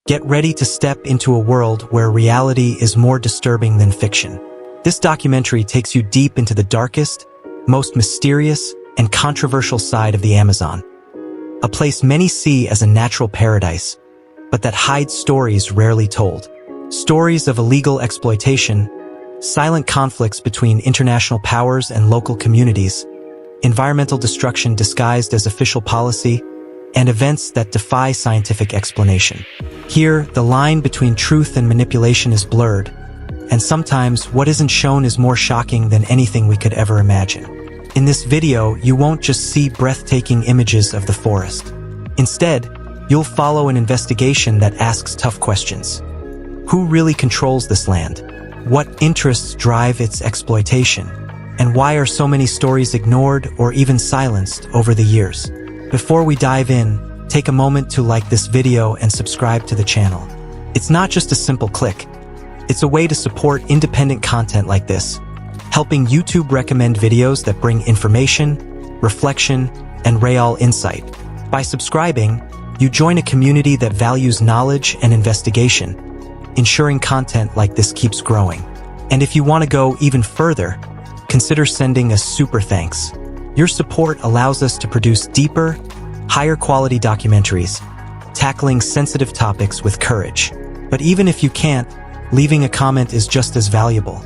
Get ready to step into a world where reality is more disturbing than fiction. This documentary takes you deep into the darkest, most mysterious, and controversial side of the Amazon. A place many see as a natural paradise, but that hides stories rarely told. Stories of illegal exploitation, silent conflicts between international powers and local communities, environmental destruction disguised as official policy, and events that defy scientific explanation. Here, the line between truth and manipulation is blurred, and sometimes what isn't shown is more shocking than anything we could ever imagine. In this video, you won't just see breathtaking images of the forest. Instead, you'll follow an investigation that asks tough questions. Who really controls this land? What interests drive its exploitation? And why are so many stories ignored or even silenced over the years? Before we dive in, take a moment to like this video and subscribe to the channel. It's not just a simple click. It's a way to support independent content like this, helping YouTube recommend videos that bring information, reflection, and real insight. By subscribing, you join a community that values knowledge and investigation, ensuring content like this keeps growing. And if you want to go even further, consider sending a super thanks. Your support allows us to produce deeper, higher quality documentaries, tackling sensitive topics with courage. But even if you can't, leaving a comment is just as valuable.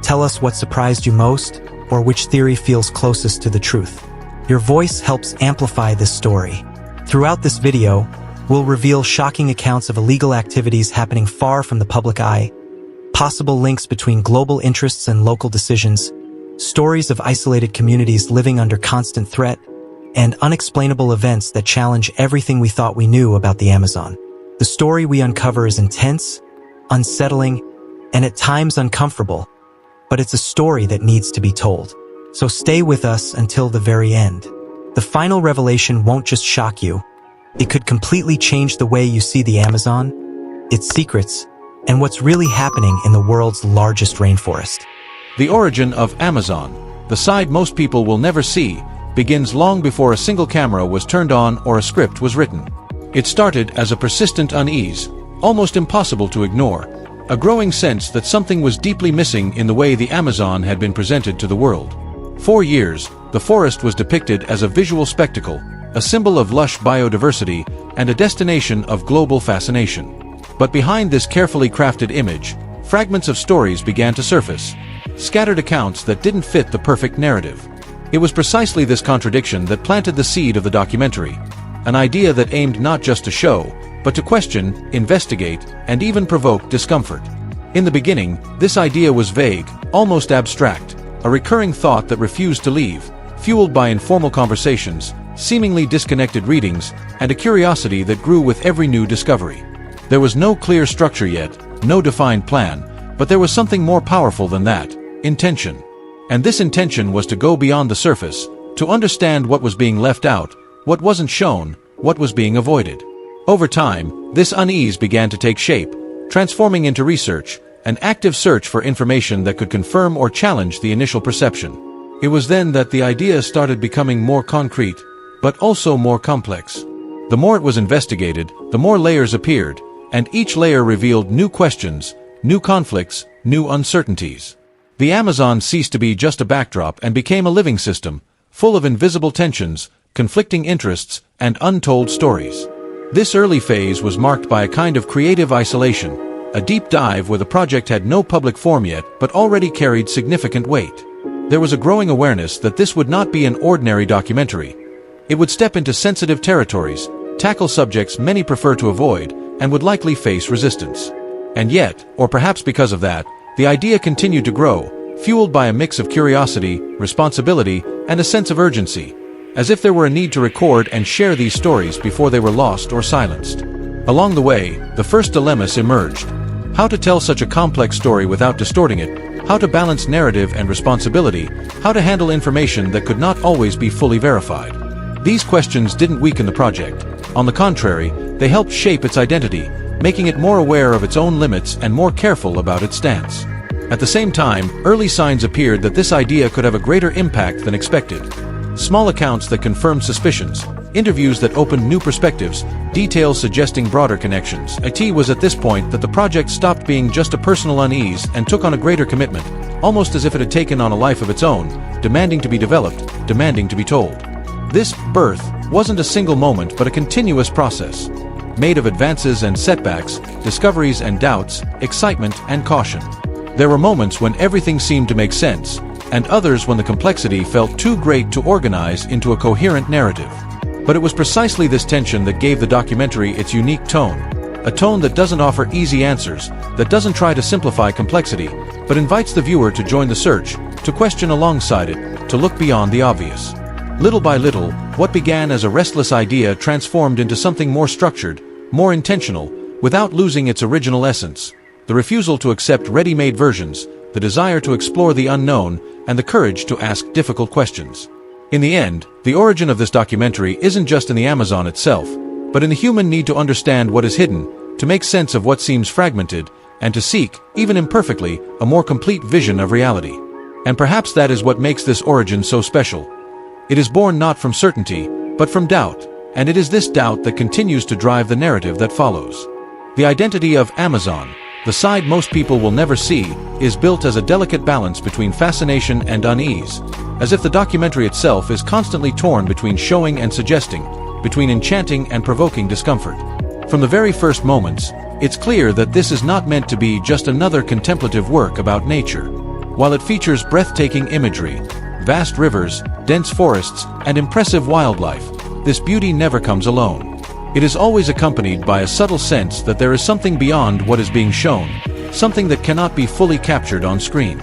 Tell us what surprised you most, or which theory feels closest to the truth. Your voice helps amplify this story. Throughout this video, we'll reveal shocking accounts of illegal activities happening far from the public eye, possible links between global interests and local decisions, stories of isolated communities living under constant threat, and unexplainable events that challenge everything we thought we knew about the Amazon. The story we uncover is intense, unsettling, and at times uncomfortable, but it's a story that needs to be told. So stay with us until the very end. The final revelation won't just shock you, it could completely change the way you see the Amazon, its secrets, and what's really happening in the world's largest rainforest. The origin of Amazon, the side most people will never see, begins long before a single camera was turned on or a script was written. It started as a persistent unease, almost impossible to ignore, a growing sense that something was deeply missing in the way the Amazon had been presented to the world. For years, the forest was depicted as a visual spectacle, a symbol of lush biodiversity, and a destination of global fascination. But behind this carefully crafted image, fragments of stories began to surface, scattered accounts that didn't fit the perfect narrative. It was precisely this contradiction that planted the seed of the documentary, an idea that aimed not just to show, but to question, investigate, and even provoke discomfort. In the beginning, this idea was vague, almost abstract, a recurring thought that refused to leave, fueled by informal conversations, seemingly disconnected readings, and a curiosity that grew with every new discovery. There was no clear structure yet, no defined plan, but there was something more powerful than that: intention. And this intention was to go beyond the surface, to understand what was being left out, what wasn't shown, what was being avoided. Over time, this unease began to take shape, transforming into research, an active search for information that could confirm or challenge the initial perception. It was then that the idea started becoming more concrete, but also more complex. The more it was investigated, the more layers appeared, and each layer revealed new questions, new conflicts, new uncertainties. The Amazon ceased to be just a backdrop and became a living system, full of invisible tensions, conflicting interests, and untold stories. This early phase was marked by a kind of creative isolation, a deep dive where the project had no public form yet but already carried significant weight. There was a growing awareness that this would not be an ordinary documentary. It would step into sensitive territories, tackle subjects many prefer to avoid, and would likely face resistance. And yet, or perhaps because of that, the idea continued to grow, fueled by a mix of curiosity, responsibility, and a sense of urgency, as if there were a need to record and share these stories before they were lost or silenced. Along the way, the first dilemmas emerged: how to tell such a complex story without distorting it, how to balance narrative and responsibility, how to handle information that could not always be fully verified. These questions didn't weaken the project. On the contrary, they helped shape its identity, making it more aware of its own limits and more careful about its stance. At the same time, early signs appeared that this idea could have a greater impact than expected. Small accounts that confirmed suspicions, interviews that opened new perspectives, details suggesting broader connections. It was at this point that the project stopped being just a personal unease and took on a greater commitment, almost as if it had taken on a life of its own, demanding to be developed, demanding to be told. This birth wasn't a single moment but a continuous process, made of advances and setbacks, discoveries and doubts, excitement and caution. There were moments when everything seemed to make sense, and others when the complexity felt too great to organize into a coherent narrative. But it was precisely this tension that gave the documentary its unique tone, a tone that doesn't offer easy answers, that doesn't try to simplify complexity, but invites the viewer to join the search, to question alongside it, to look beyond the obvious. Little by little, what began as a restless idea transformed into something more structured, more intentional, without losing its original essence. The refusal to accept ready-made versions, the desire to explore the unknown, and the courage to ask difficult questions. In the end, the origin of this documentary isn't just in the Amazon itself, but in the human need to understand what is hidden, to make sense of what seems fragmented, and to seek, even imperfectly, a more complete vision of reality. And perhaps that is what makes this origin so special. It is born not from certainty, but from doubt, and it is this doubt that continues to drive the narrative that follows. The identity of Amazon, the side most people will never see, is built as a delicate balance between fascination and unease, as if the documentary itself is constantly torn between showing and suggesting, between enchanting and provoking discomfort. From the very first moments, it's clear that this is not meant to be just another contemplative work about nature. While it features breathtaking imagery, vast rivers, dense forests, and impressive wildlife, this beauty never comes alone. It is always accompanied by a subtle sense that there is something beyond what is being shown, something that cannot be fully captured on screen.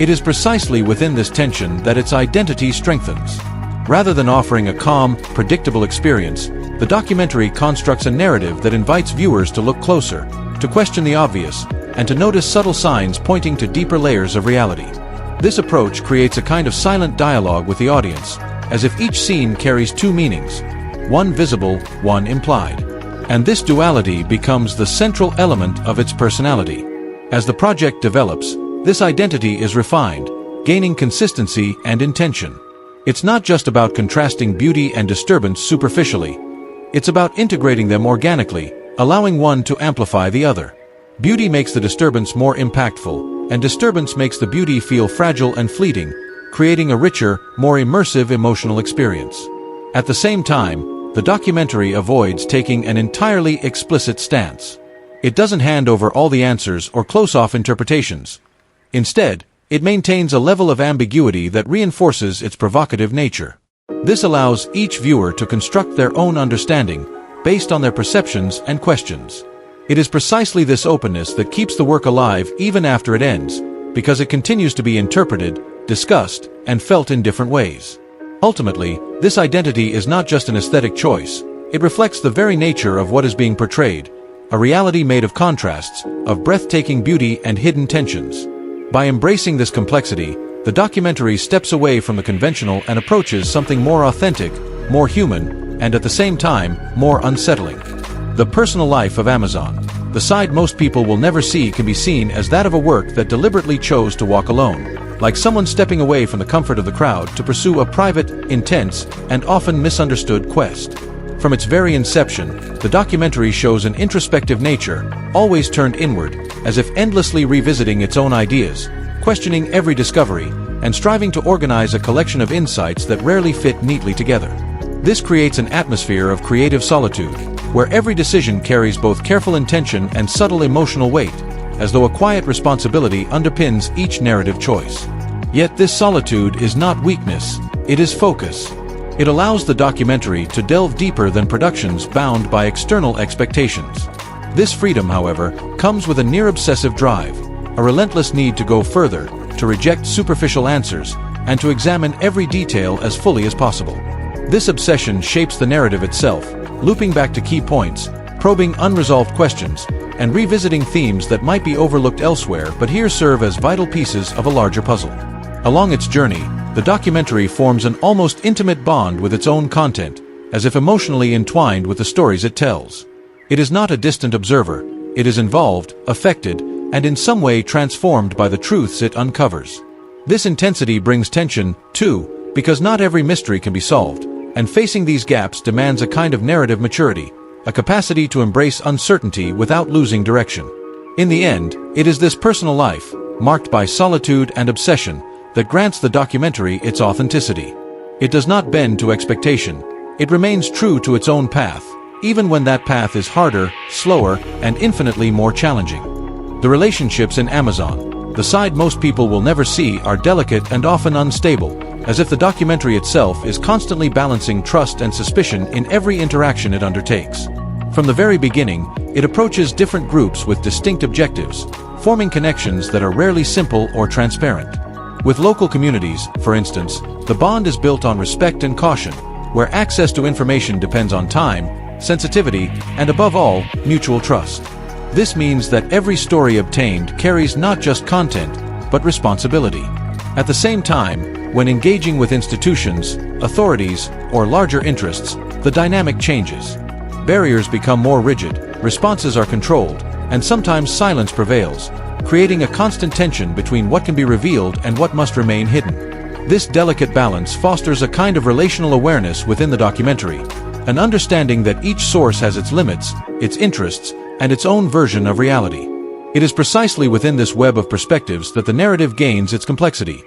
It is precisely within this tension that its identity strengthens. Rather than offering a calm, predictable experience, the documentary constructs a narrative that invites viewers to look closer, to question the obvious, and to notice subtle signs pointing to deeper layers of reality. This approach creates a kind of silent dialogue with the audience, as if each scene carries two meanings, one visible, one implied. And this duality becomes the central element of its personality. As the project develops, this identity is refined, gaining consistency and intention. It's not just about contrasting beauty and disturbance superficially. It's about integrating them organically, allowing one to amplify the other. Beauty makes the disturbance more impactful, and disturbance makes the beauty feel fragile and fleeting, creating a richer, more immersive emotional experience. At the same time, the documentary avoids taking an entirely explicit stance. It doesn't hand over all the answers or close-off interpretations. Instead, it maintains a level of ambiguity that reinforces its provocative nature. This allows each viewer to construct their own understanding, based on their perceptions and questions. It is precisely this openness that keeps the work alive even after it ends, because it continues to be interpreted, discussed, and felt in different ways. Ultimately, this identity is not just an aesthetic choice. It reflects the very nature of what is being portrayed, a reality made of contrasts, of breathtaking beauty and hidden tensions. By embracing this complexity, the documentary steps away from the conventional and approaches something more authentic, more human, and at the same time, more unsettling. The personal life of Amazon, the side most people will never see, can be seen as that of a work that deliberately chose to walk alone, like someone stepping away from the comfort of the crowd to pursue a private, intense, and often misunderstood quest. From its very inception, the documentary shows an introspective nature, always turned inward, as if endlessly revisiting its own ideas, questioning every discovery, and striving to organize a collection of insights that rarely fit neatly together. This creates an atmosphere of creative solitude, where every decision carries both careful intention and subtle emotional weight, as though a quiet responsibility underpins each narrative choice. Yet this solitude is not weakness, it is focus. It allows the documentary to delve deeper than productions bound by external expectations. This freedom, however, comes with a near-obsessive drive, a relentless need to go further, to reject superficial answers, and to examine every detail as fully as possible. This obsession shapes the narrative itself, looping back to key points, probing unresolved questions, and revisiting themes that might be overlooked elsewhere but here serve as vital pieces of a larger puzzle. Along its journey, the documentary forms an almost intimate bond with its own content, as if emotionally entwined with the stories it tells. It is not a distant observer, it is involved, affected, and in some way transformed by the truths it uncovers. This intensity brings tension, too, because not every mystery can be solved, and facing these gaps demands a kind of narrative maturity, a capacity to embrace uncertainty without losing direction. In the end, it is this personal life, marked by solitude and obsession, that grants the documentary its authenticity. It does not bend to expectation. It remains true to its own path, even when that path is harder, slower, and infinitely more challenging. The relationships in Amazon, the side most people will never see, are delicate and often unstable, as if the documentary itself is constantly balancing trust and suspicion in every interaction it undertakes. From the very beginning, it approaches different groups with distinct objectives, forming connections that are rarely simple or transparent. With local communities, for instance, the bond is built on respect and caution, where access to information depends on time, sensitivity, and above all, mutual trust. This means that every story obtained carries not just content, but responsibility. At the same time, when engaging with institutions, authorities, or larger interests, the dynamic changes. Barriers become more rigid, responses are controlled, and sometimes silence prevails, creating a constant tension between what can be revealed and what must remain hidden. This delicate balance fosters a kind of relational awareness within the documentary, an understanding that each source has its limits, its interests, and its own version of reality. It is precisely within this web of perspectives that the narrative gains its complexity.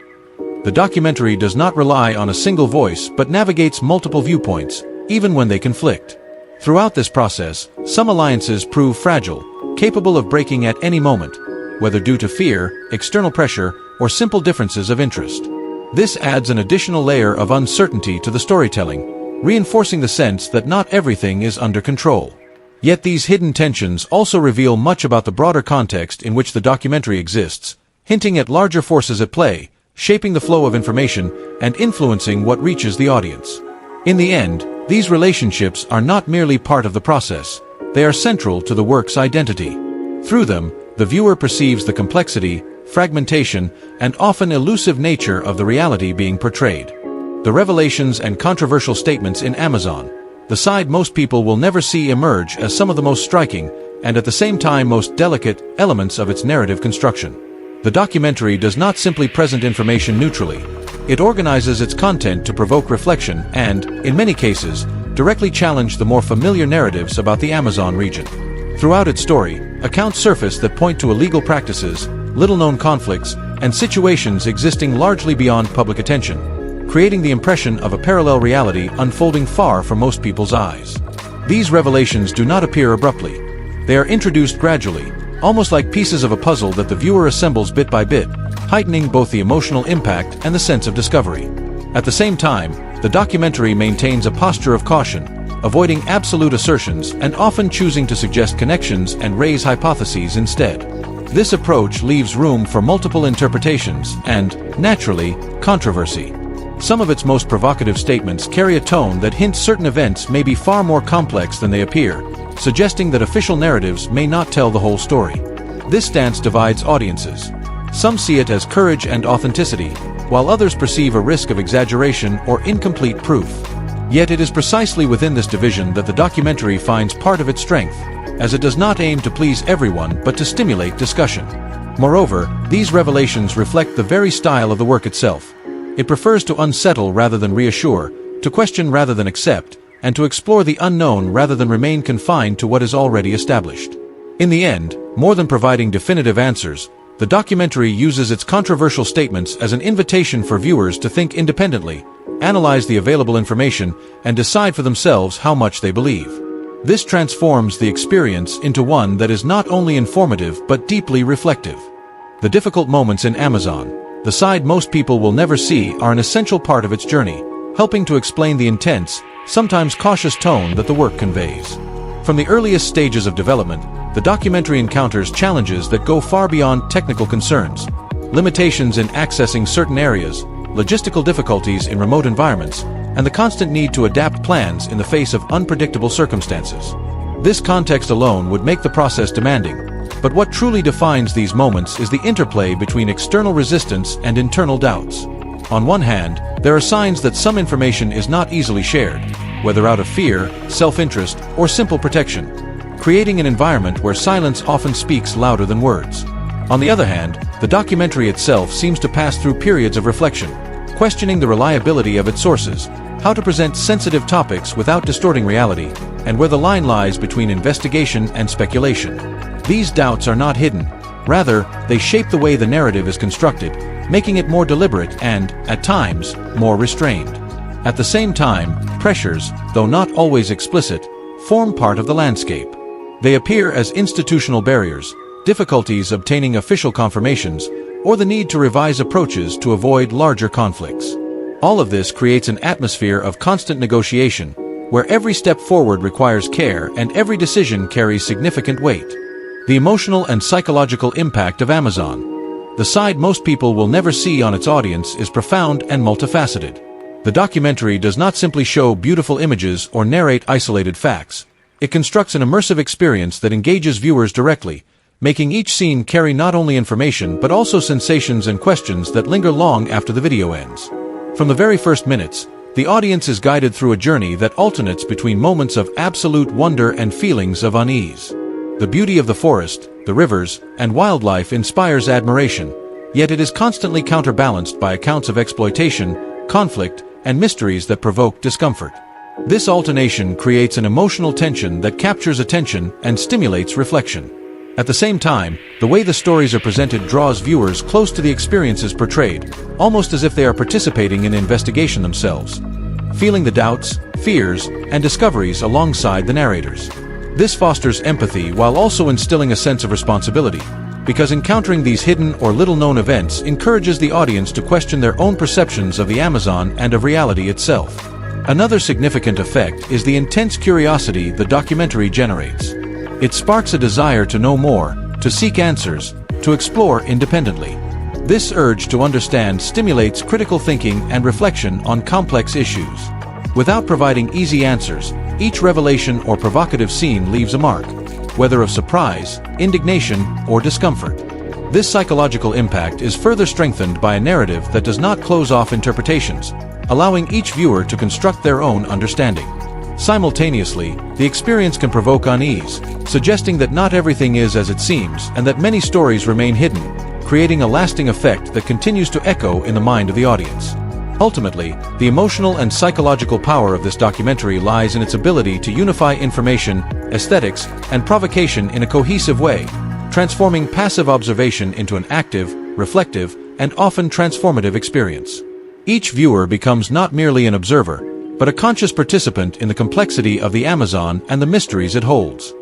The documentary does not rely on a single voice but navigates multiple viewpoints, even when they conflict. Throughout this process, some alliances prove fragile, capable of breaking at any moment, whether due to fear, external pressure, or simple differences of interest. This adds an additional layer of uncertainty to the storytelling, reinforcing the sense that not everything is under control. Yet these hidden tensions also reveal much about the broader context in which the documentary exists, hinting at larger forces at play, shaping the flow of information, and influencing what reaches the audience. In the end, these relationships are not merely part of the process, they are central to the work's identity. Through them, the viewer perceives the complexity, fragmentation, and often elusive nature of the reality being portrayed. The revelations and controversial statements in Amazon, the side most people will never see, emerge as some of the most striking, and at the same time most delicate, elements of its narrative construction. The documentary does not simply present information neutrally. It organizes its content to provoke reflection and, in many cases, directly challenge the more familiar narratives about the Amazon region. Throughout its story, accounts surface that point to illegal practices, little-known conflicts, and situations existing largely beyond public attention, creating the impression of a parallel reality unfolding far from most people's eyes. These revelations do not appear abruptly. They are introduced gradually, almost like pieces of a puzzle that the viewer assembles bit by bit, heightening both the emotional impact and the sense of discovery. At the same time, the documentary maintains a posture of caution, avoiding absolute assertions and often choosing to suggest connections and raise hypotheses instead. This approach leaves room for multiple interpretations and, naturally, controversy. Some of its most provocative statements carry a tone that hints certain events may be far more complex than they appear, suggesting that official narratives may not tell the whole story. This stance divides audiences. Some see it as courage and authenticity, while others perceive a risk of exaggeration or incomplete proof. Yet it is precisely within this division that the documentary finds part of its strength, as it does not aim to please everyone but to stimulate discussion. Moreover, these revelations reflect the very style of the work itself. It prefers to unsettle rather than reassure, to question rather than accept, and to explore the unknown rather than remain confined to what is already established. In the end, more than providing definitive answers, the documentary uses its controversial statements as an invitation for viewers to think independently, analyze the available information, and decide for themselves how much they believe. This transforms the experience into one that is not only informative but deeply reflective. The difficult moments in Amazon, the side most people will never see, are an essential part of its journey, helping to explain the intense, sometimes cautious tone that the work conveys. From the earliest stages of development, the documentary encounters challenges that go far beyond technical concerns. Limitations in accessing certain areas, logistical difficulties in remote environments, and the constant need to adapt plans in the face of unpredictable circumstances. This context alone would make the process demanding, but what truly defines these moments is the interplay between external resistance and internal doubts. On one hand, there are signs that some information is not easily shared, whether out of fear, self-interest, or simple protection, creating an environment where silence often speaks louder than words. On the other hand, the documentary itself seems to pass through periods of reflection, questioning the reliability of its sources, how to present sensitive topics without distorting reality, and where the line lies between investigation and speculation. These doubts are not hidden. Rather, they shape the way the narrative is constructed, making it more deliberate and, at times, more restrained. At the same time, pressures, though not always explicit, form part of the landscape. They appear as institutional barriers, difficulties obtaining official confirmations, or the need to revise approaches to avoid larger conflicts. All of this creates an atmosphere of constant negotiation, where every step forward requires care and every decision carries significant weight. The emotional and psychological impact of Amazon. The side most people will never see on its audience is profound and multifaceted. The documentary does not simply show beautiful images or narrate isolated facts. It constructs an immersive experience that engages viewers directly, making each scene carry not only information but also sensations and questions that linger long after the video ends. From the very first minutes, the audience is guided through a journey that alternates between moments of absolute wonder and feelings of unease. The beauty of the forest, the rivers, and wildlife inspires admiration, yet it is constantly counterbalanced by accounts of exploitation, conflict, and mysteries that provoke discomfort. This alternation creates an emotional tension that captures attention and stimulates reflection. At the same time, the way the stories are presented draws viewers close to the experiences portrayed, almost as if they are participating in the investigation themselves, feeling the doubts, fears, and discoveries alongside the narrators. This fosters empathy while also instilling a sense of responsibility, because encountering these hidden or little-known events encourages the audience to question their own perceptions of the Amazon and of reality itself. Another significant effect is the intense curiosity the documentary generates. It sparks a desire to know more, to seek answers, to explore independently. This urge to understand stimulates critical thinking and reflection on complex issues. Without providing easy answers, each revelation or provocative scene leaves a mark, whether of surprise, indignation, or discomfort. This psychological impact is further strengthened by a narrative that does not close off interpretations, allowing each viewer to construct their own understanding. Simultaneously, the experience can provoke unease, suggesting that not everything is as it seems and that many stories remain hidden, creating a lasting effect that continues to echo in the mind of the audience. Ultimately, the emotional and psychological power of this documentary lies in its ability to unify information, aesthetics, and provocation in a cohesive way, transforming passive observation into an active, reflective, and often transformative experience. Each viewer becomes not merely an observer, but a conscious participant in the complexity of the Amazon and the mysteries it holds.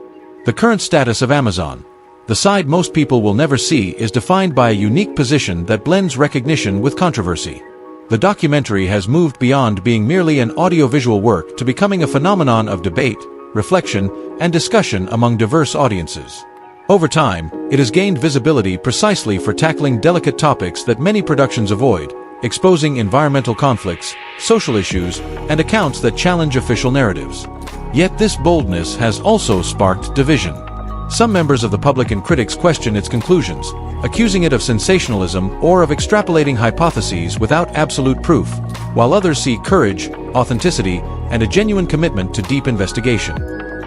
The current status of Amazon, the side most people will never see, is defined by a unique position that blends recognition with controversy. The documentary has moved beyond being merely an audiovisual work to becoming a phenomenon of debate, reflection, and discussion among diverse audiences. Over time, it has gained visibility precisely for tackling delicate topics that many productions avoid, exposing environmental conflicts, social issues, and accounts that challenge official narratives. Yet this boldness has also sparked division. Some members of the public and critics question its conclusions, accusing it of sensationalism or of extrapolating hypotheses without absolute proof, while others see courage, authenticity, and a genuine commitment to deep investigation.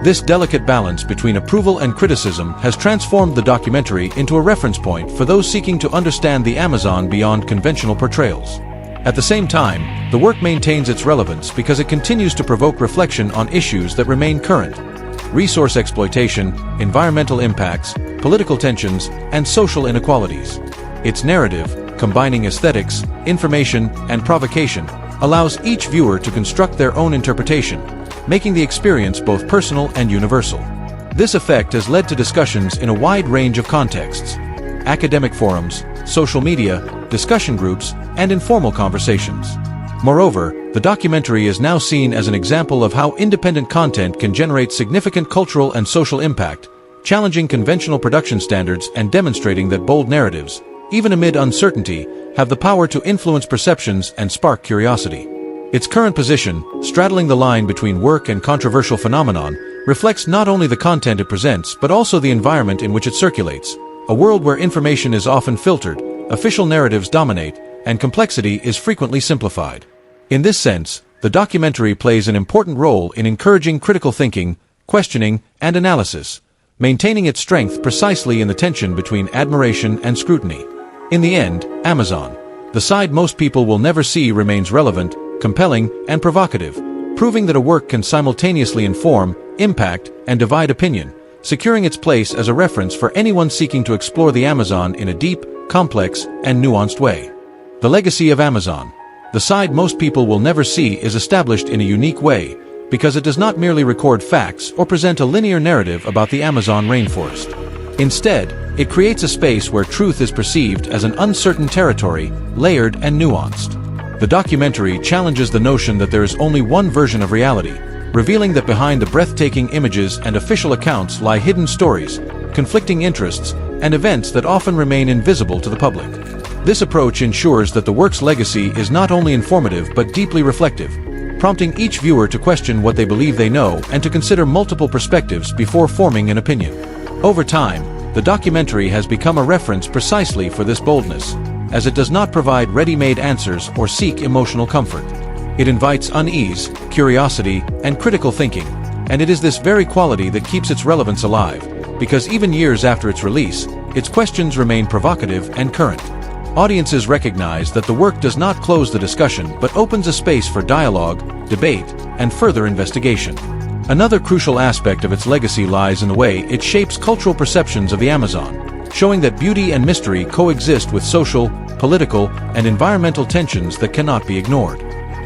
This delicate balance between approval and criticism has transformed the documentary into a reference point for those seeking to understand the Amazon beyond conventional portrayals. At the same time, the work maintains its relevance because it continues to provoke reflection on issues that remain current: resource exploitation, environmental impacts, political tensions, and social inequalities. Its narrative, combining aesthetics, information, and provocation, allows each viewer to construct their own interpretation, making the experience both personal and universal. This effect has led to discussions in a wide range of contexts: academic forums, social media, discussion groups, and informal conversations. Moreover, the documentary is now seen as an example of how independent content can generate significant cultural and social impact, challenging conventional production standards and demonstrating that bold narratives, even amid uncertainty, have the power to influence perceptions and spark curiosity. Its current position, straddling the line between work and controversial phenomenon, reflects not only the content it presents but also the environment in which it circulates, a world where information is often filtered, official narratives dominate, and complexity is frequently simplified. In this sense, the documentary plays an important role in encouraging critical thinking, questioning, and analysis, maintaining its strength precisely in the tension between admiration and scrutiny. In the end, Amazon, the side most people will never see, remains relevant, compelling, and provocative, proving that a work can simultaneously inform, impact, and divide opinion, securing its place as a reference for anyone seeking to explore the Amazon in a deep, complex, and nuanced way. The legacy of Amazon. The side most people will never see is established in a unique way, because it does not merely record facts or present a linear narrative about the Amazon rainforest. Instead, it creates a space where truth is perceived as an uncertain territory, layered and nuanced. The documentary challenges the notion that there is only one version of reality, revealing that behind the breathtaking images and official accounts lie hidden stories, conflicting interests, and events that often remain invisible to the public. This approach ensures that the work's legacy is not only informative but deeply reflective, prompting each viewer to question what they believe they know and to consider multiple perspectives before forming an opinion. Over time, the documentary has become a reference precisely for this boldness, as it does not provide ready-made answers or seek emotional comfort. It invites unease, curiosity, and critical thinking, and it is this very quality that keeps its relevance alive, because even years after its release, its questions remain provocative and current. Audiences recognize that the work does not close the discussion but opens a space for dialogue, debate, and further investigation. Another crucial aspect of its legacy lies in the way it shapes cultural perceptions of the Amazon, showing that beauty and mystery coexist with social, political, and environmental tensions that cannot be ignored.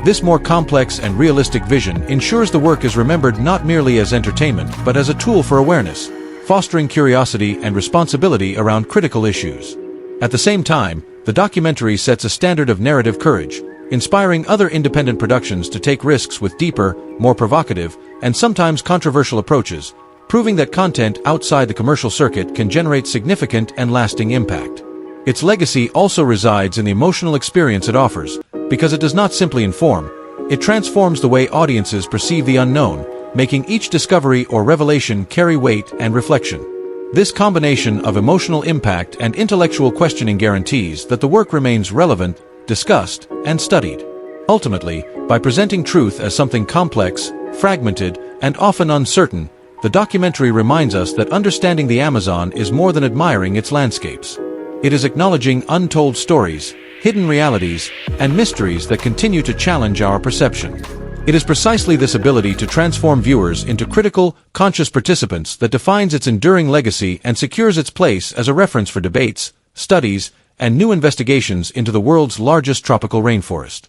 This more complex and realistic vision ensures the work is remembered not merely as entertainment but as a tool for awareness, fostering curiosity and responsibility around critical issues. At the same time, the documentary sets a standard of narrative courage, inspiring other independent productions to take risks with deeper, more provocative, and sometimes controversial approaches, proving that content outside the commercial circuit can generate significant and lasting impact. Its legacy also resides in the emotional experience it offers, because it does not simply inform, it transforms the way audiences perceive the unknown, making each discovery or revelation carry weight and reflection. This combination of emotional impact and intellectual questioning guarantees that the work remains relevant, discussed, and studied. Ultimately, by presenting truth as something complex, fragmented, and often uncertain, the documentary reminds us that understanding the Amazon is more than admiring its landscapes. It is acknowledging untold stories, hidden realities, and mysteries that continue to challenge our perception. It is precisely this ability to transform viewers into critical, conscious participants that defines its enduring legacy and secures its place as a reference for debates, studies, and new investigations into the world's largest tropical rainforest.